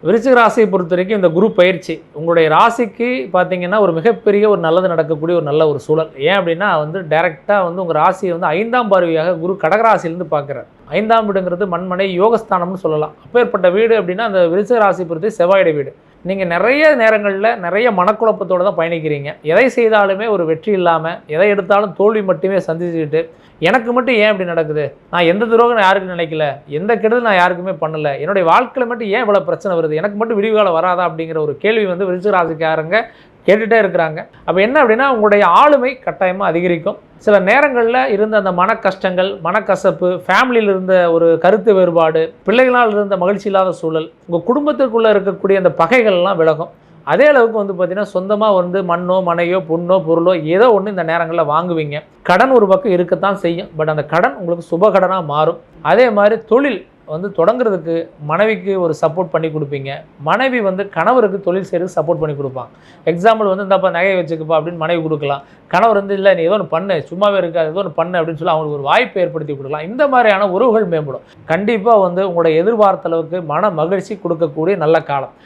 விருச்சிக ராசியை பொறுத்த வரைக்கும் இந்த குரு பயிற்சி உங்களுடைய ராசிக்கு பார்த்தீங்கன்னா ஒரு மிகப்பெரிய ஒரு நல்லது நடக்கக்கூடிய ஒரு நல்ல ஒரு சூழல். ஏன் அப்படின்னா டைரெக்டாக உங்கள் ராசியை 5ஆம் பார்வையாக குரு கடகராசியிலேருந்து பார்க்குறார். 5ஆம் வீடுங்கிறது மண்மனை யோகஸ்தானம்னு சொல்லலாம். அப்பேற்பட்ட வீடு அப்படின்னா அந்த விருச்சிக ராசி பொறுத்து செவ்வாயோட வீடு. நீங்கள் நிறைய நேரங்களில் நிறைய மனக்குழப்பத்தோடு தான் பயணிக்கிறீங்க. எதை செய்தாலுமே ஒரு வெற்றி இல்லாமல், எதை எடுத்தாலும் தோல்வி மட்டுமே சந்திச்சுக்கிட்டு, எனக்கு மட்டும் ஏன் இப்படி நடக்குது, நான் எந்த துரோகம் நான் யாருக்கும் நினைக்கல, எந்த கெடுதல் நான் யாருக்குமே பண்ணலை, என்னுடைய வாழ்க்கையில் மட்டும் ஏன் இவ்வளோ பிரச்சனை வருது, எனக்கு மட்டும் விடிவு காலம் வராதா அப்படிங்கிற ஒரு கேள்வி விருச்சிக ராசிக்காரங்க கேட்டுகிட்டே இருக்கிறாங்க. அப்போ என்ன அப்படின்னா உங்களுடைய ஆளுமை கட்டாயமாக அதிகரிக்கும். சில நேரங்களில் இருந்த அந்த மன கஷ்டங்கள், மனக்கசப்பு, ஃபேமிலியில் இருந்த ஒரு கருத்து வேறுபாடு, பிள்ளைகளால் இருந்த மகிழ்ச்சி இல்லாத சூழல், உங்கள் குடும்பத்திற்குள்ளே இருக்கக்கூடிய அந்த பகைகள்லாம் விலகும். அதே அளவுக்கு பார்த்தீங்கன்னா சொந்தமாக மண்ணோ மனையோ பொண்ணோ பொருளோ ஏதோ ஒன்று இந்த நேரங்களில் வாங்குவீங்க. கடன் ஒரு பக்கம் இருக்கத்தான் செய்யும். பட் அந்த கடன் உங்களுக்கு சுப கடனாக மாறும். அதே மாதிரி தொழில் தொடங்குறதுக்கு மனைவிக்கு ஒரு சப்போர்ட் பண்ணி கொடுப்பீங்க. மனைவி கணவருக்கு தொழில் செய்கிறதுக்கு சப்போர்ட் பண்ணி கொடுப்பாங்க. எக்ஸாம்பிள் இந்தப்பா நகையை வச்சுக்கப்பா அப்படின்னு மனைவி கொடுக்கலாம். கணவர் இல்லை நீ ஏதோ ஒன்று பண்ணு, சும்மாவே இருக்காது, ஏதோ ஒன்று பண்ணு அப்படின்னு சொல்லி அவங்களுக்கு ஒரு வாய்ப்பை ஏற்படுத்தி கொடுக்கலாம். இந்த மாதிரியான உறவுகள் மேம்படும். கண்டிப்பாக உங்களுடைய எதிர்பார்த்த அளவுக்கு மன மகிழ்ச்சி கொடுக்கக்கூடிய நல்ல காலம்.